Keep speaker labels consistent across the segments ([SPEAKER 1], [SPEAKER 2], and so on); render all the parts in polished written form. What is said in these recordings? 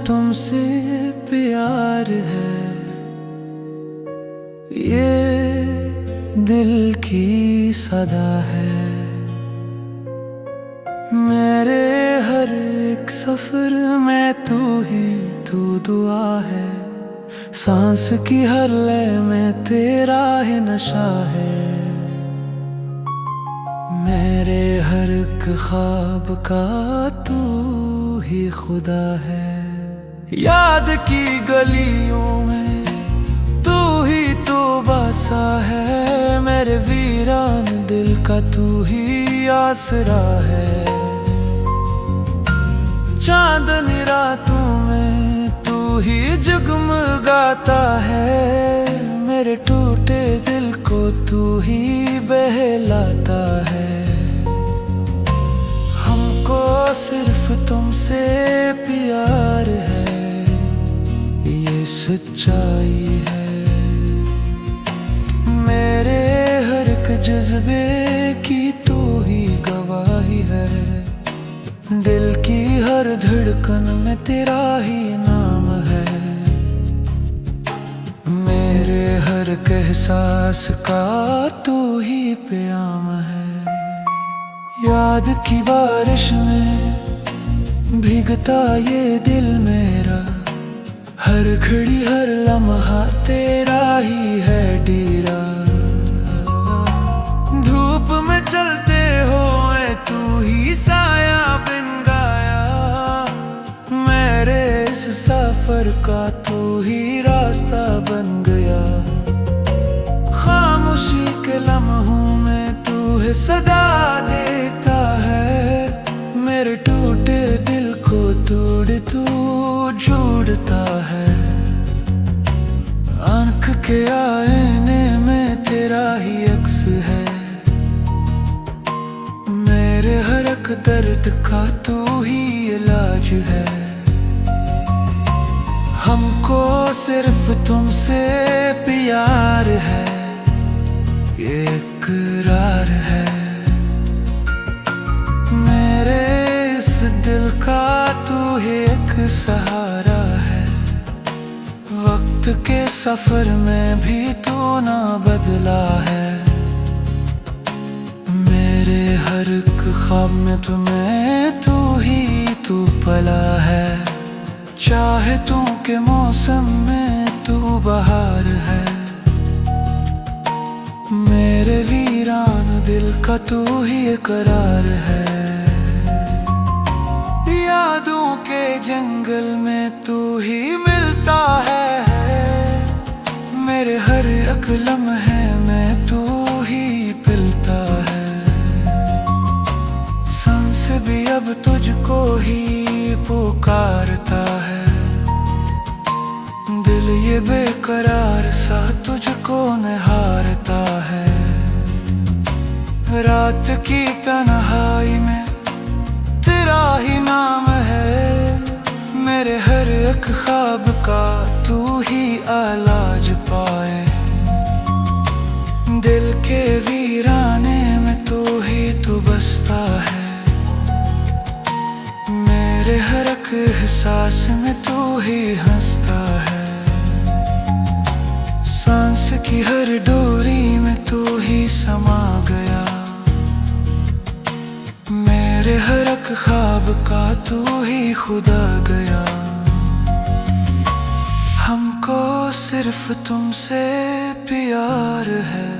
[SPEAKER 1] तुमसे प्यार है, ये दिल की सदा है। मेरे हर एक सफर में तू ही तू दुआ है। सांस की हर लय में तेरा ही नशा है। मेरे हर एक ख्वाब का तू ही खुदा है। याद की गलियों में तू ही तो बसा है। मेरे वीरान दिल का तू ही आसरा है। चांदनी रातों में तू ही जगमगाता है। मेरे टूटे दिल को तू ही बहलाता है। हमको सिर्फ तुमसे प्यार है, ये सच्चाई है। मेरे हर एक जज्बे की तू ही गवाही है। दिल की हर धड़कन में तेरा ही नाम है। मेरे हर एक एहसास का तू ही प्याम है। याद की बारिश में भीगता ये दिल मेरा। हर घड़ी हर लम्हा तेरा ही है डेरा। धूप में चलते हुए तू ही साया बिन गाया। मेरे इस सफर का तू ही रास्ता बन गया। खामोशी के लम्हों में तू है सदा देता है। मेरे टूटे दिल को तोड़ तू जोड़ता है। आँख के आईने में तेरा ही अक्स है। मेरे हर एक दर्द का तू ही इलाज है। हमको सिर्फ तुमसे प्यार है, ये इकरार है। मेरे इस दिल का तू ही एक सहारा है। वक्त के सफर में भी तू ना बदला है। मेरे हर एक ख्वाब में तुम्हें तू ही तू पला है। चाहतों के मौसम में तू बहार है। मेरे वीरान दिल का तू ही करार है। यादों के जंगल में तू ही मिलता है। मेरे हर एक लम्हे में तू ही पिलता है। सांस भी अब तुझको ही पुकारता है। दिल ये बेकरार सा तुझको निहारता है। रात की तन्हाई में तेरा ही नाम है। मेरे हर एक ख्वाब का तू ही इलाज पाए। दिल के वीराने में तू ही तू बसता है। मेरे हर एक एहसास में तू ही हंसता है। सांस की हर डोरी में तू ही समा गया। मेरे हर एक ख्वाब का तू ही खुदा गया। हमको सिर्फ तुमसे प्यार है,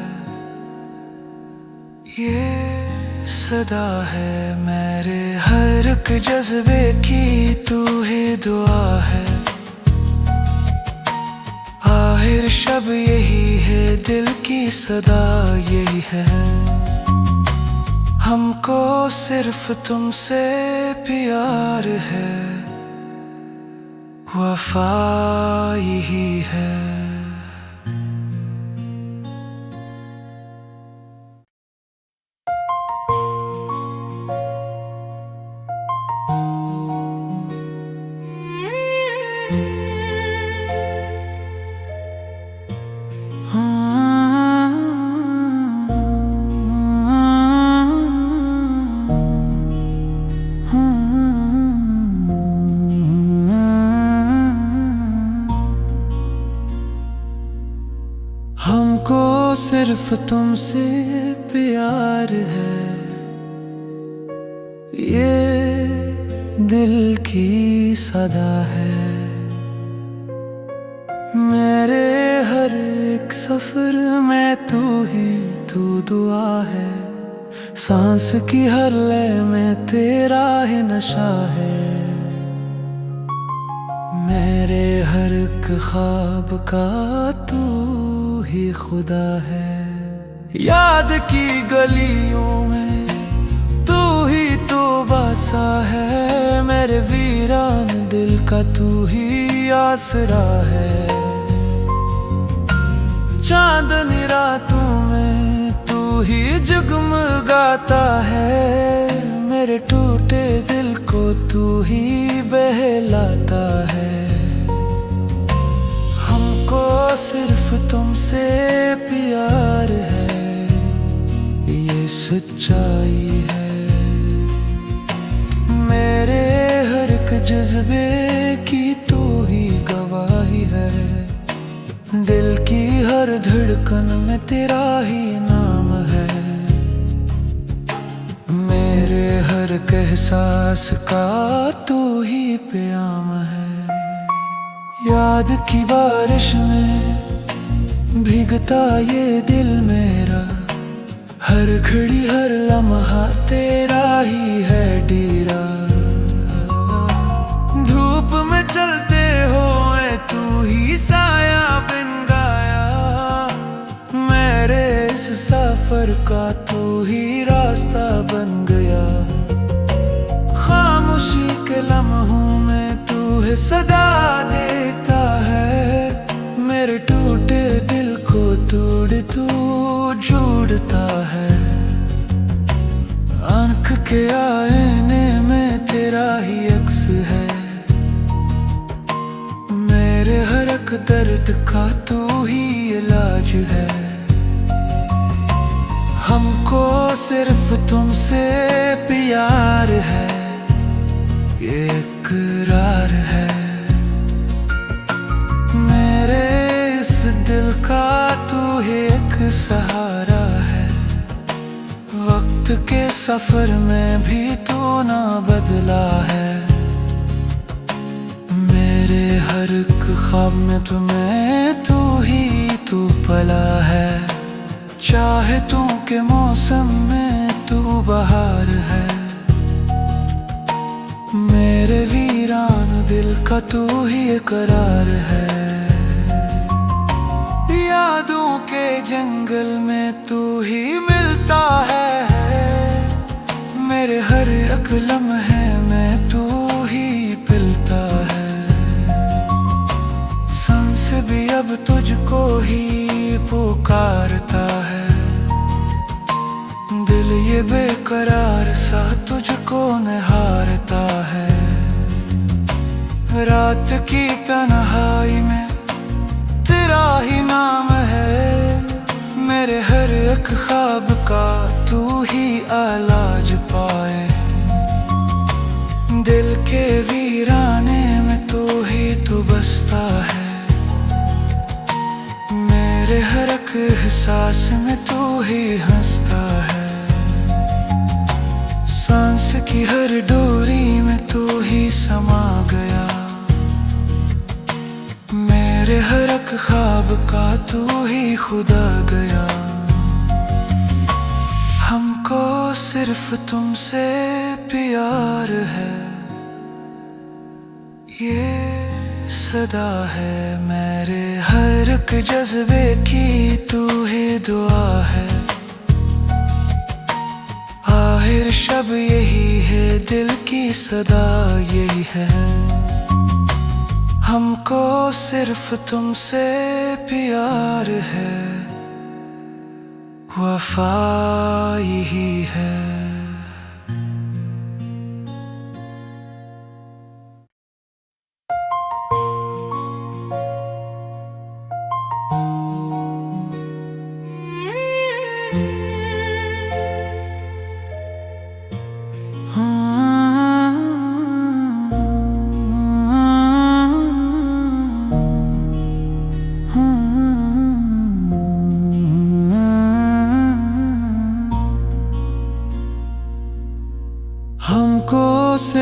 [SPEAKER 1] ये सदा है। मेरे हर एक जज्बे की तू ही दुआ है। आखिर शब यही है, दिल की सदा यही है। हमको सिर्फ तुमसे प्यार है, वफा यही है। सिर्फ तुमसे प्यार है, ये दिल की सदा है। मेरे हर एक सफर में तू ही तू दुआ है, सांस की हर लय में तेरा ही नशा है। मेरे हर एक ख्वाब का तू ही खुदा है, याद की गलियों में तू ही तो बसा है। मेरे वीरान दिल का तू ही आसरा है, चांदनी रातों में तू ही जगमगाता है। मेरे टूटे दिल को तू ही बहलाता है। हमको सिर्फ तुमसे प्यार है, ये सच्चाई है। मेरे हर एक जज्बे की तू ही गवाही है, दिल की हर धड़कन में तेरा ही नाम है। मेरे हर एक एहसास का तू ही प्याम है। याद की बारिश में भीगता ये दिल मेरा, हर घड़ी हर लम्हा तेरा ही है डेरा। धूप में चलते हुए तू ही साया बिन गाया, मेरे इस सफर का तू ही रास्ता बन गया। खामोशी के लम्हों में तू है सदा देता है, मेरे टूटे दिल को तोड़ तू जोड़ता है। आंख के आईने में तेरा ही अक्स है, मेरे हर एक दर्द का तू ही इलाज है। हमको सिर्फ तुमसे प्यार है, ये इकरार है। मेरे इस दिल का तू ही एक सहारा है, वक्त के सफर में भी तू ना बदला है। मेरे हर एक ख्वाब में तुम्हें तू ही तू पला है, चाहतों के मौसम में तू बहार है। मेरे वीरान दिल का तू ही करार है, यादों के जंगल में तू ही मिलता है। मेरे हर एक लम्हे में तू ही पिलता है, सांस भी अब तुझको ही पुकारता है। दिल ये बेकरार सा तुझको निहारता है, रात की तन्हाई में तेरा ही नाम है। मेरे हर एक ख्वाब का तू ही इलाज पाए, दिल के वीराने में तू ही तो बसता है। मेरे हर एक एहसास में तू ही हंसता है, सांस की हर डोरी में तू ही समा गया। मेरे हर एक ख्वाब का तू ही खुदा गया। हमको सिर्फ तुमसे प्यार है, ये सदा है। मेरे हर एक जज्बे की तू ही दुआ है, आखिर शब यही है, दिल की सदा यही है। हमको सिर्फ तुमसे प्यार है, वफा यही है।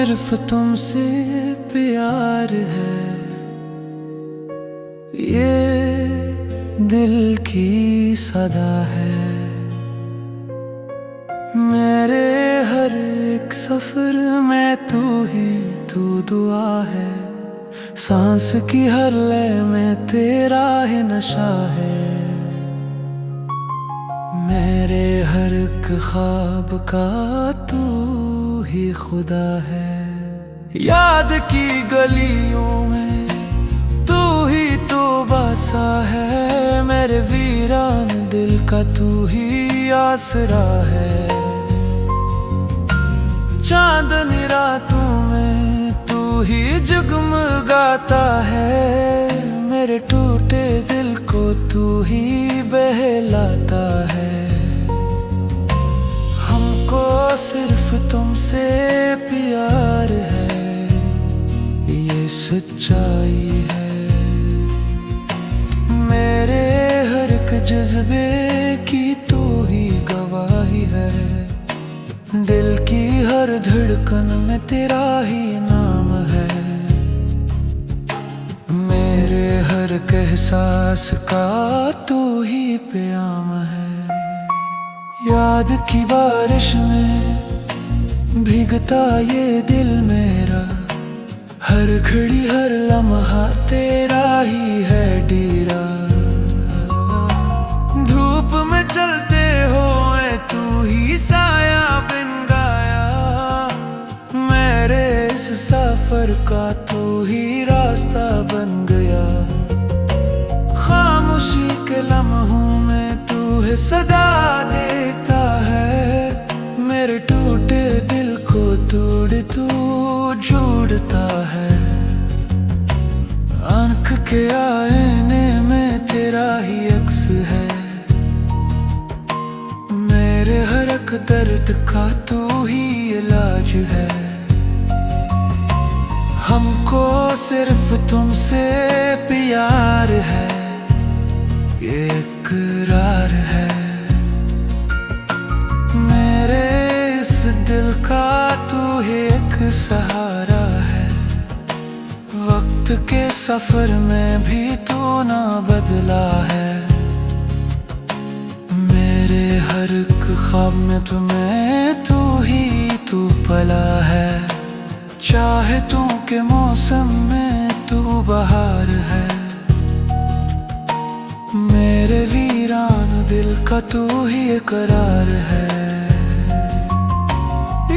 [SPEAKER 1] सिर्फ तुमसे प्यार है, ये दिल की सदा है। मेरे हर एक सफर में तू ही तू दुआ है, सांस की हर लय में तेरा ही नशा है। मेरे हर एक ख्वाब का तू ही खुदा है, याद की गलियों में तू ही तो बसा है। मेरे वीरान दिल का तू ही आसरा है। चांदनी रातों में तू ही जगमगाता है, मेरे टूटे दिल को तू ही बहलाता है। हमको सिर्फ तुमसे प्यार है, ये सच्चाई है। मेरे हर एक जज्बे की तू ही गवाही है, दिल की हर धड़कन में तेरा ही नाम है। मेरे हर एक एहसास का तू ही प्याम है। याद की बारिश में भीगता ये दिल मेरा, हर घड़ी हर लम्हा तेरा ही है डेरा। धूप में चलते हुए तू ही साया बिन गाया, मेरे इस सफर का तू ही रास्ता बन गया। खामोशी के लम्हों में तू है सदा देता है, मेरे टूटे दिल को तोड़ तू जोड़ता है। आंख के आईने में तेरा ही अक्स है, मेरे हर एक दर्द का तू ही इलाज है। हमको सिर्फ तुमसे प्यार है, ये इकरार है। मेरे इस दिल का तू ही एक सहारा है, वक्त के सफर में भी तू ना बदला है। मेरे हर एक ख्वाब में तुम्हें तू ही तू पला है, चाहतों के मौसम में तू बहार है। मेरे वीरान दिल का तू ही करार है,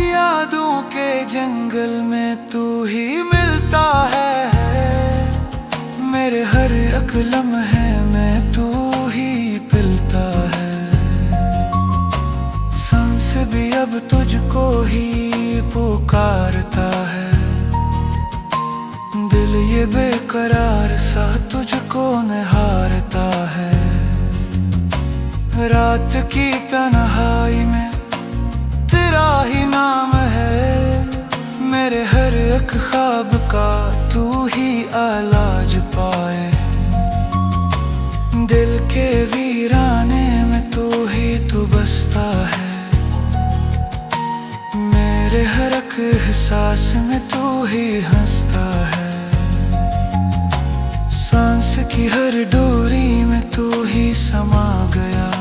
[SPEAKER 1] यादों के जंगल में तू ही मिलता है। मेरे हर एक लम्हे में तू ही पिलता है, सांस भी अब तुझको ही पुकारता है। दिल ये बेकरार सा तुझको निहारता है, रात की तन्हाई में तेरा ही नाम है। मेरे हर एक ख्वाब का तू ही इलाज पाए, दिल के वीराने में तू ही तू बसता है। मेरे हर एक एहसास में तू ही हंसता है, सांस की हर डोरी में तू ही समा गया।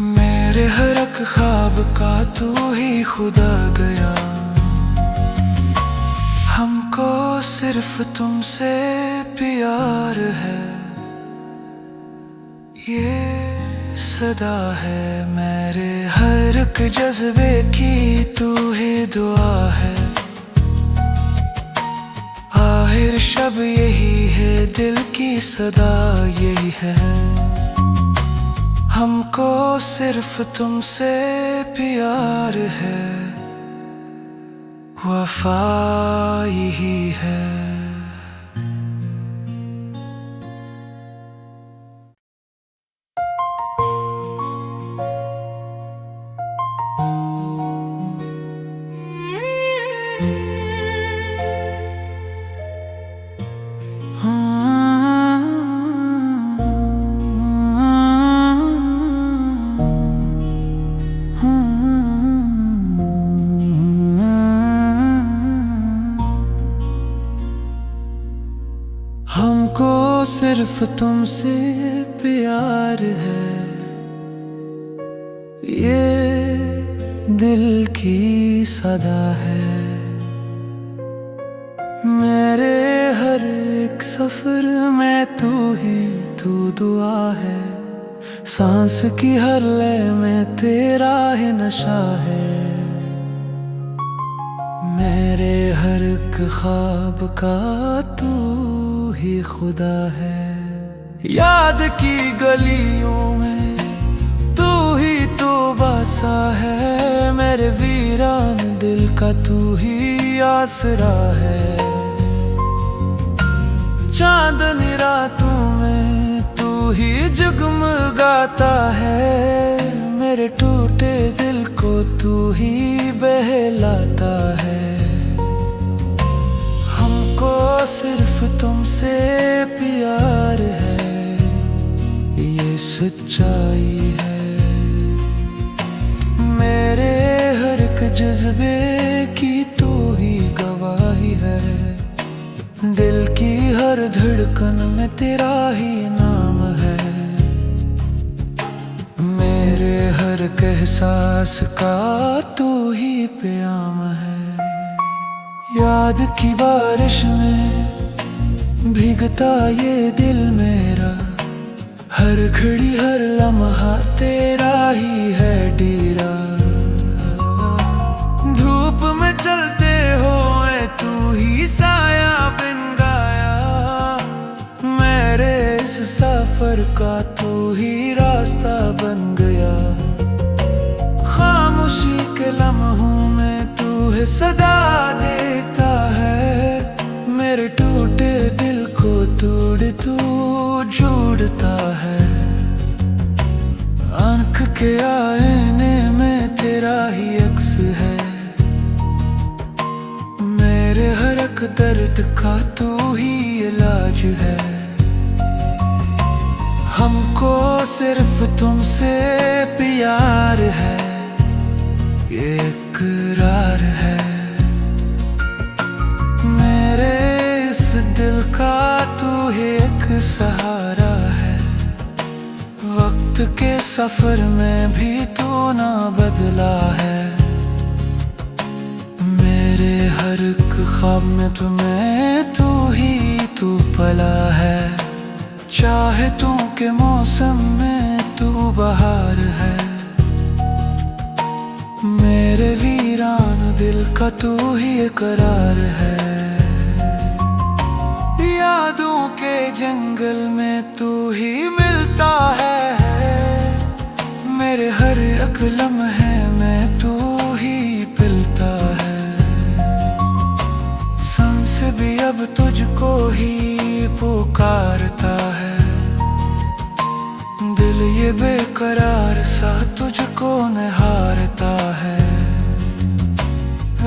[SPEAKER 1] मेरे हर एक ख्वाब का तू ही खुदा गया। हमको सिर्फ तुमसे प्यार है, ये सदा है। मेरे हर एक जज्बे की तू ही दुआ है, आखिर शब यही है, दिल की सदा यही है। हमको सिर्फ तुमसे प्यार है, वफा यही है। हमको सिर्फ तुमसे प्यार है, ये दिल की सदा है। मेरे हर एक सफर में तू ही तू दुआ है। सांस की हर लय में तेरा ही नशा है। मेरे हर एक ख्वाब का तू ही खुदा है। याद की गलियों में तू ही तो बसा है। मेरे वीरान दिल का तू ही आसरा है। चांदनी रातों में तू ही जगमगाता है। मेरे टूटे दिल को तू ही बहलाता है। हमको सिर्फ तुमसे प्यार है, ये सच्चाई है। मेरे हर एक जज्बे की तू ही गवाही है। दिल की हर धड़कन में तेरा ही नाम है। मेरे हर एक एहसास का तू ही प्याम है। याद की बारिश में भीगता ये दिल मेरा। हर घड़ी हर लम्हा तेरा ही है डेरा। धूप में चलते हुए तू ही साया बिन गाया। मेरे इस सफर का तू ही रास्ता बन गया। खामोशी के लम्हों में तू है सदा देता है। मेरे टूटे दिल को तोड़ तू जोड़ता है। आंख के आईने में तेरा ही अक्स है। मेरे हर एक दर्द का तू ही इलाज है। हमको सिर्फ तुमसे प्यार है, ये इकरार है। मेरे इस दिल का तू ही एक सहारा है। वक्त के सफर में भी तू ना बदला है। मेरे हर एक ख्वाब में तुम्हें तू ही तू पला है। चाहतों के मौसम में तू बहार है। मेरे वीरान दिल का तू ही करार है। यादों के जंगल में तू ही मिलता है। मेरे हर एक लम्हे में तू ही पिलता है। सांस भी अब तुझको ही पुकारता है। दिल ये बेकरार सा तुझको निहारता है।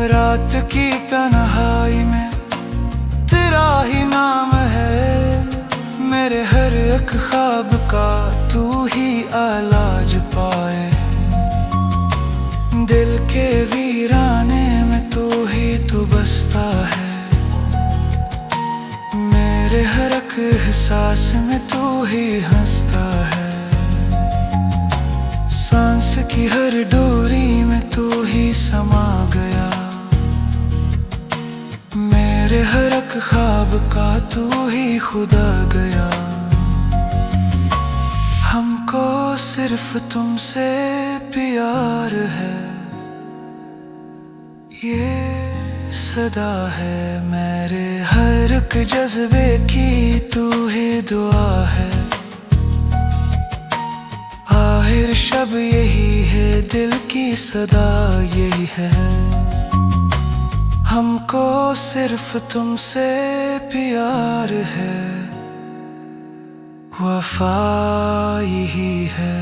[SPEAKER 1] रात की तन्हाई में तेरा ही नाम है। मेरे हर एक ख्वाब का तू ही इलाज पाए। दिल के वीराने में तू ही तो बसता है। मेरे हर एक एहसास में तू ही हंसता है। सांस की हर डोरी में तू ही समा गया। मेरे हर एक ख्वाब का तू ही खुदा गया। हमको सिर्फ तुमसे प्यार है, ये सदा है। मेरे हर एक जज्बे की तू ही दुआ है। आखिर शब यही है, दिल की सदा यही है। हमको सिर्फ तुमसे प्यार है, वफा यही है।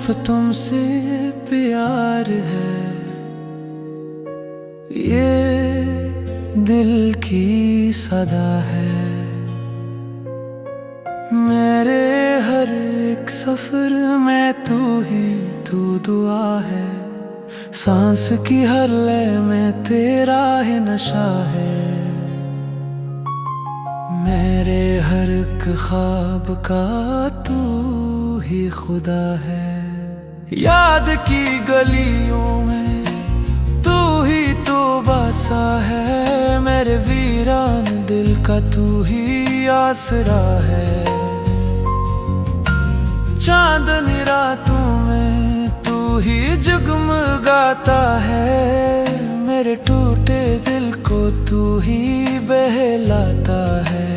[SPEAKER 1] सिर्फ तुमसे प्यार है, ये दिल की सदा है। मेरे हर एक सफर में तू ही तू दुआ है, सांस की हर लय में तेरा ही नशा है। मेरे हर एक ख्वाब का तू ही खुदा है, याद की गलियों में तू ही तो बसा है। मेरे वीरान दिल का तू ही आसरा है, चांदनी रातों में तू ही जगमगाता है। मेरे टूटे दिल को तू ही बहलाता है।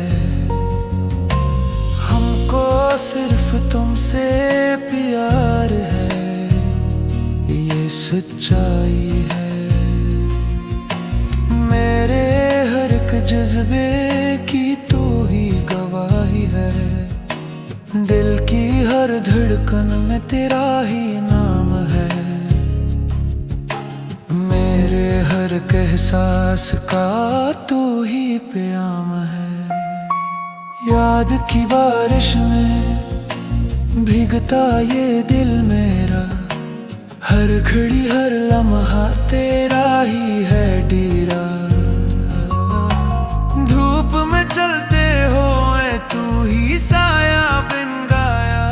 [SPEAKER 1] हमको सिर्फ तुमसे प्यार है, ये सच्चाई है। मेरे हर एक जज्बे की तू ही गवाही है, दिल की हर धड़कन में तेरा ही नाम है। मेरे हर एक एहसास का तू ही प्याम है। याद की बारिश में भीगता ये दिल मेरा, हर घड़ी हर लम्हा तेरा ही है डेरा। धूप में चलते हुए तू ही साया बिन गाया,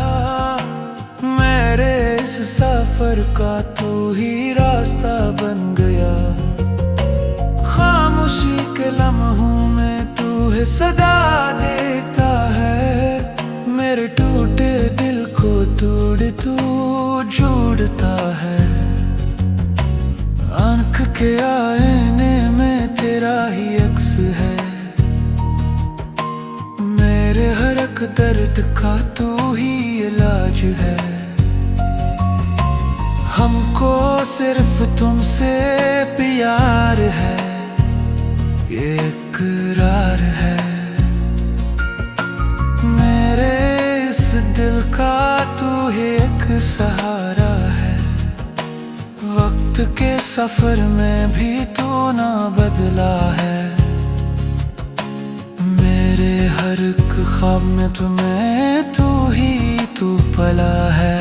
[SPEAKER 1] मेरे इस सफर का तू ही रास्ता बन गया। खामोशी के लम्हों में तू है सदा देता है, मेरे टूटे दिल को तोड़ तू जोड़ता है। आंख के आईने में तेरा ही अक्स है, मेरे हर एक दर्द का तू ही इलाज है। हमको सिर्फ तुमसे प्यार है, ये इकरार है। मेरे इस दिल का तू ही एक सहारा है, वक्त के सफर में भी तू ना बदला है। मेरे हर एक ख्वाब में तुम्हें तू ही तू पला है,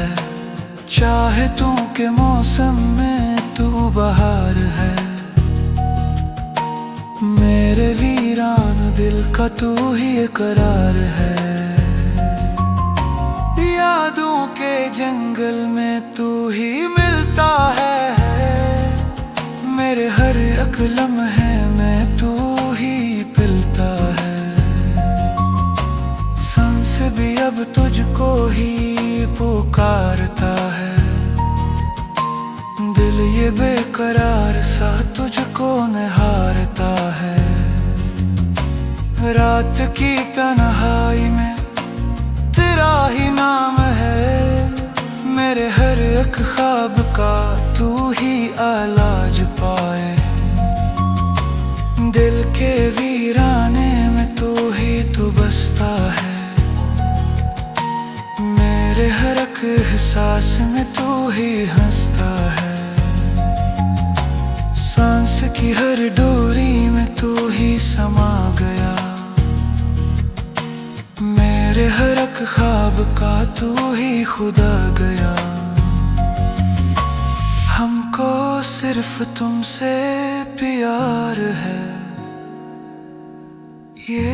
[SPEAKER 1] चाहतों के मौसम में तू बहार है। मेरे वीरान दिल का तू ही करार है, यादों के जंगल में तू ही मिलता है। मेरे हर एक लम्हे में तू ही पिलता है, सांस भी अब तुझको ही पुकारता है। दिल ये बेकरार सा तुझको निहारता है, रात की तन्हाई में तेरा ही नाम है। मेरे हर एक ख्वाब का तू ही इलाज पाए, दिल के वीराने में तू ही तो बसता है। मेरे हर एक एहसास में तू ही हंसता है, सांस की हर डोरी में तू ही समा गया। मेरे हर एक ख्वाब का तू ही खुदा गया। हमको सिर्फ तुमसे प्यार है, ये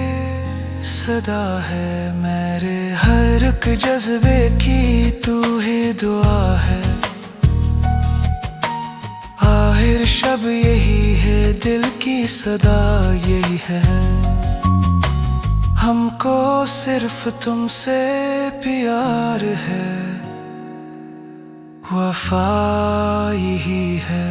[SPEAKER 1] सदा है। मेरे हर एक जज्बे की तू ही दुआ है, आखिर शब यही है, दिल की सदा यही है। हमको सिर्फ तुमसे प्यार है, वफा यही है।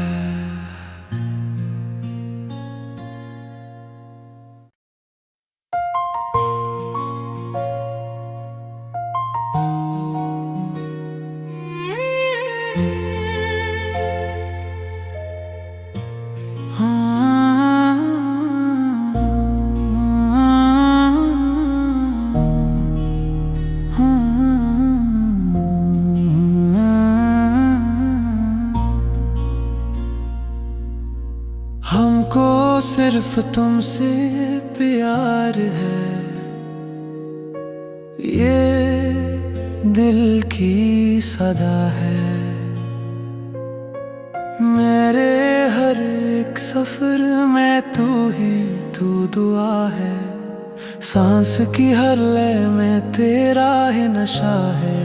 [SPEAKER 1] सिर्फ तुमसे प्यार है, ये दिल की सदा है। मेरे हर एक सफर में तू ही तू दुआ है, सांस की हर लय में तेरा ही नशा है।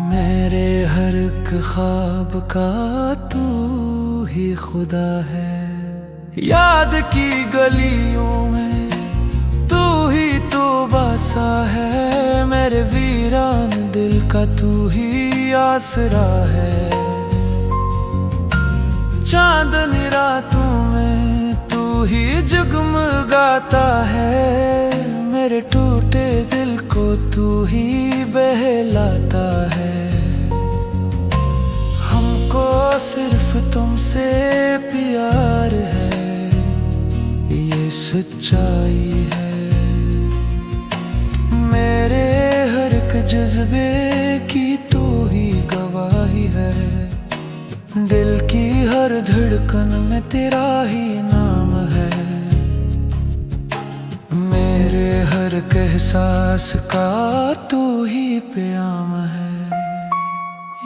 [SPEAKER 1] मेरे हर एक ख्वाब का तू ही खुदा है, याद की गलियों में तू ही तो बसा है। मेरे वीरान दिल का तू ही आसरा है। चांदनी रातों में तू ही जगमगाता है, मेरे टूटे दिल को तू ही बहलाता है। हमको सिर्फ तुमसे प्यार है, ये सच्चाई है। मेरे हर एक जज्बे की तू ही गवाही है, दिल की हर धड़कन में तेरा ही नाम है। मेरे हर एक एहसास का तू ही प्याम है।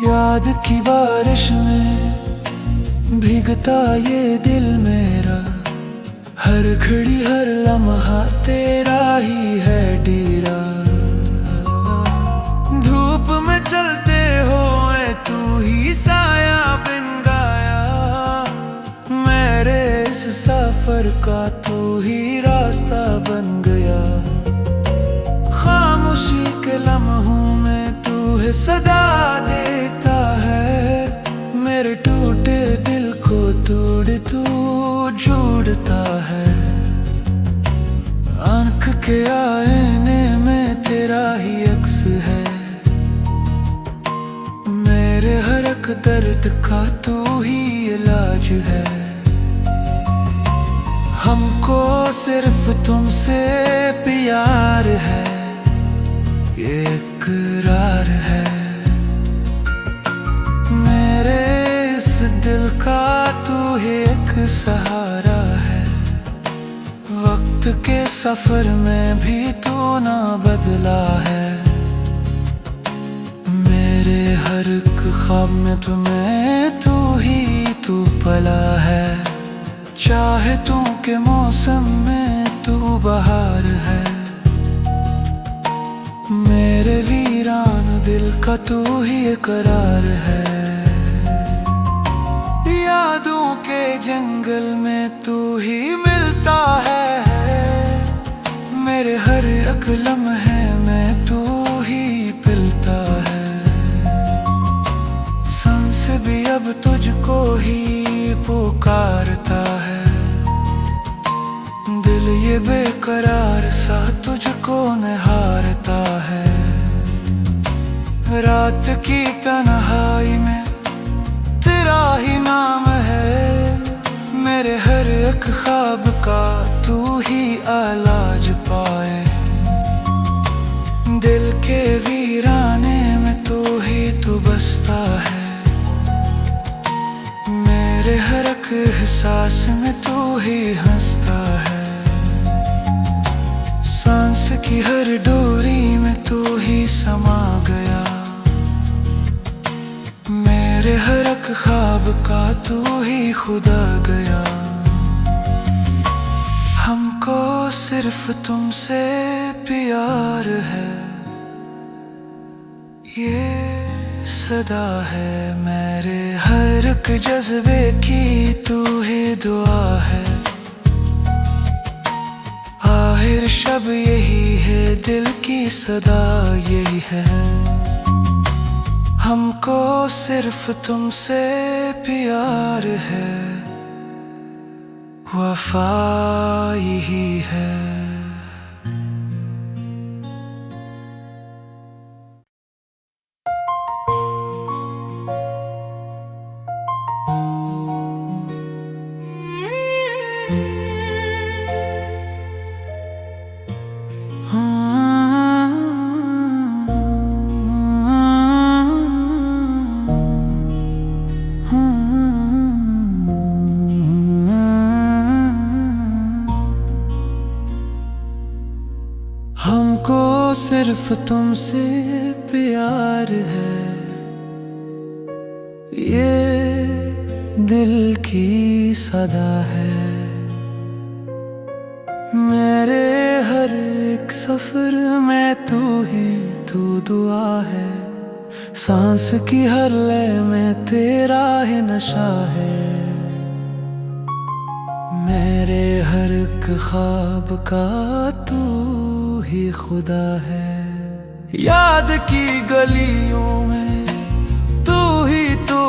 [SPEAKER 1] याद की बारिश में भीगता ये दिल मेरा, हर घड़ी हर लम्हा तेरा ही है डेरा। धूप में चलते हुए तू ही साया बिन गाया, मेरे इस सफर का तू ही रास्ता बन गया। खामोशी के लम्हों में तू है सदा देता है, मेरे टूटे दिल को तोड़ तू जोड़ता है। आंख के आईने में तेरा ही अक्स है, मेरे हर एक दर्द का तू ही इलाज है। हमको सिर्फ तुमसे प्यार है, ये इकरार है। मेरे इस दिल का तू ही एक सहारा है, वक्त के सफर में भी तू ना बदला है। मेरे हर एक ख्वाब में तुम्हें तू ही तू पला है, चाहे तू के मौसम में तू बहार है। मेरे वीरान दिल का तू ही करार है, यादों के जंगल में तू ही मिलता है। मेरे हर एक लम्हे में तू ही पिलता है, सांस भी अब तुझको ही पुकारता है। दिल ये बेकरार सा तुझको निहारता है, रात की तन्हाई में तेरा ही नाम है। मेरे हर एक ख्वाब का तू ही इलाज पाए, दिल के वीराने में तू ही तू बसता है। मेरे हर एक एहसास में तू ही हंसता है, सांस की हर डोरी में तू ही समा गया। मेरे हर एक ख्वाब का तू ही खुदा गया। हमको सिर्फ तुमसे प्यार है, ये सदा है। मेरे हर एक जज्बे की तू ही दुआ है, आखिर शब यही है, दिल की सदा यही है। हमको सिर्फ तुमसे प्यार है, वफा यही है। हमको सिर्फ तुमसे प्यार है, ये दिल की सदा है। मेरे हर एक सफर में तू ही तू दुआ है, सांस की हर लय में तेरा ही नशा है। मेरे हर एक ख्वाब का तू ही खुदा है, याद की गलियों में तू ही तो